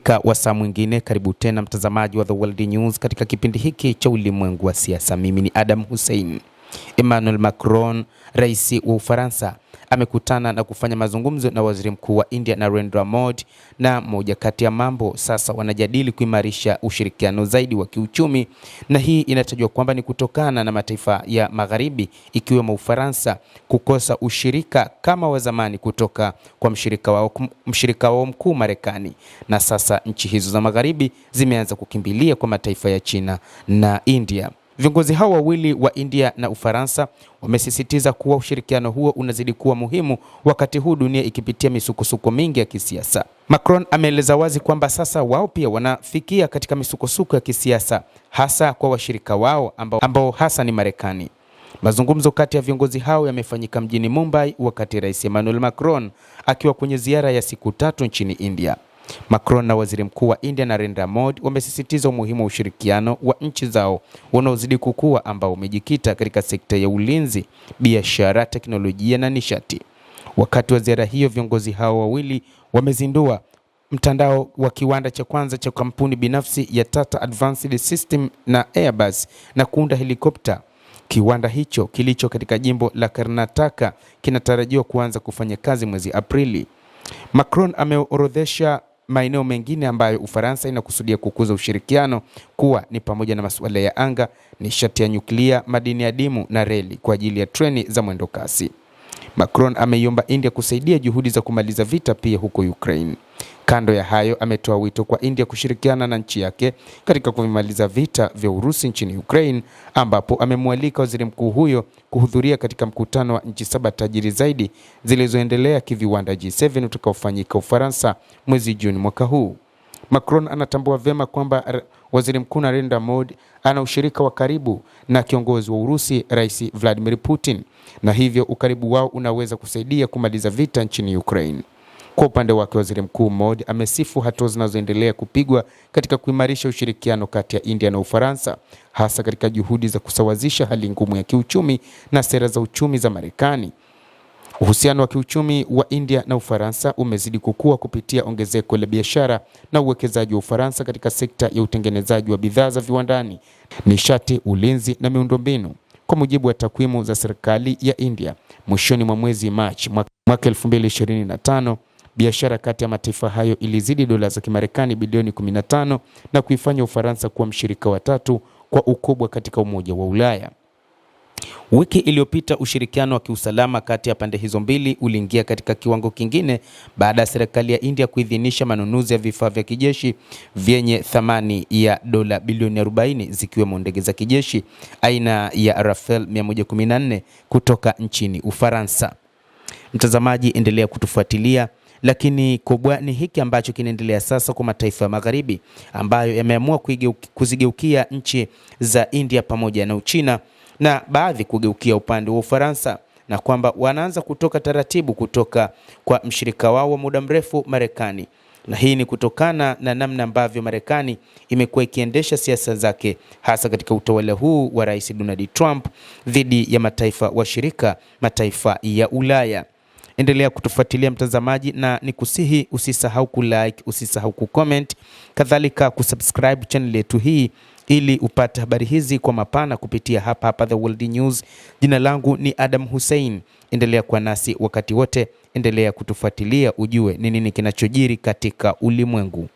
Katika wasaa mwingine, karibu tena mtazamaji wa The World News katika kipindi hiki cha ulimwengu wa siasa. Mimi ni Adam Hussein. Emmanuel Macron, rais wa Ufaransa, amekutana na kufanya mazungumzo na waziri mkuu wa India Narendra Modi, na moja kati ya mambo sasa wanajadili kuimarisha ushirikiano zaidi wa kiuchumi, na hii inatajwa kwamba ni kutokana na mataifa ya magharibi ikiwemo Ufaransa kukosa ushirika kama wa zamani kutoka kwa mshirika wao mkuu Marekani, na sasa nchi hizo za magharibi zimeanza kukimbilia kwa mataifa ya China na India. Viongozi hao wawili wa India na Ufaransa wamesisitiza kuwa ushirikiano huo unazidi kuwa muhimu wakati huu dunia ikipitia misukosuko mingi ya kisiasa. Macron ameeleza wazi kwamba sasa wao pia wanafikia katika misukosuko ya kisiasa, hasa kwa washirika wao ambao hasa ni Marekani. Mazungumzo kati ya viongozi hao yamefanyika mjini Mumbai wakati Rais Emmanuel Macron akiwa kwenye ziara ya siku 3 nchini India. Macron na waziri mkuu wa India Narendra Modi wamesisitiza umuhimu wa ushirikiano wa nchi zao unaozidi kukua ambao umejikita katika sekta ya ulinzi, biashara, teknolojia na nishati. Wakati wa ziara hiyo, viongozi hao wawili wamezindua mtandao wa kiwanda cha kwanza cha kampuni binafsi ya Tata Advanced System na Airbus na kuunda helikopta. Kiwanda hicho kilicho katika jimbo la Karnataka kinatarajiwa kuanza kufanya kazi mwezi Aprili. Macron ameorodhesha maeneo mengine ambayo Ufaransa inakusudia kukuza ushirikiano kuwa ni pamoja na masuala ya anga, nishati ya nyuklia, madini adimu na reli kwa ajili ya treni za mwendo kasi. Macron ameiomba India kusaidia juhudi za kumaliza vita pia huko Ukraine. Kando ya hayo, ametoa wito kwa India kushirikiana na nchi yake katika kumaliza vita vya Urusi nchini Ukraine, ambapo amemwalika waziri mkuu huyo kuhudhuria katika mkutano wa nchi 7 tajiri zaidi zilizoendelea kiviwanda G7 utakaofanyika Ufaransa mwezi Juni mwaka huu. Macron anatambua vyema kwamba waziri mkuu Narendra Modi ana ushirika wa karibu na kiongozi wa Urusi Rais Vladimir Putin, na hivyo ukaribu wao unaweza kusaidia kumaliza vita nchini Ukraine. Kwa upande wake, waziri mkuu Modi amesifu hatua zinazoendelea kupigwa katika kuimarisha ushirikiano kati ya India na Ufaransa, hasa katika juhudi za kusawazisha hali ngumu ya kiuchumi na sera za uchumi za Marekani. Uhusiano wa kiuchumi wa India na Ufaransa umezidi kukua kupitia ongezeko la biashara na uwekezaji wa Ufaransa katika sekta ya utengenezaji wa bidhaa za viwandani, nishati, ulinzi na miundombinu. Kwa mujibu wa takwimu za serikali ya India, mwishoni mwa mwezi Machi mwaka 2025, biashara kati ya mataifa hayo ilizidi dola za Kimarekani bilioni 15 na kuifanya Ufaransa kuwa mshirika wa 3 kwa ukubwa katika Umoja wa Ulaya. Wiki iliyopita, ushirikiano wa kiusalama kati ya pande hizo mbili uliingia katika kiwango kingine baada ya serikali ya India kuidhinisha manunuzi ya vifaa vya kijeshi vyenye thamani ya dola bilioni 40 zikiwemo ndege za kijeshi aina ya Rafale 114 kutoka nchini Ufaransa. Mtazamaji, endelea kutufuatilia, lakini kubwa ni hiki ambacho kinaendelea sasa kwa mataifa ya magharibi ambayo yameamua kuzigeukia nchi za India pamoja na Uchina, na baadhi kugeukia upande wa Ufaransa, na kwamba wanaanza kutoka taratibu kutoka kwa mshirika wao wa muda mrefu Marekani. Na hii ni kutokana na namna ambavyo Marekani imekuwa ikiendesha siasa zake hasa katika utawala huu wa Rais Donald Trump dhidi ya mataifa washirika, mataifa ya Ulaya. Endelea kutufuatilia mtazamaji, na nikusihi usisahau kulike, usisahau kucomment, kadhalika kusubscribe channel yetu hii ili upate habari hizi kwa mapana kupitia hapa The World News. Jina langu ni Adam Hussein. Endelea kuwa nasi wakati wote, endelea kutufuatilia ujue ni nini kinachojiri katika ulimwengu.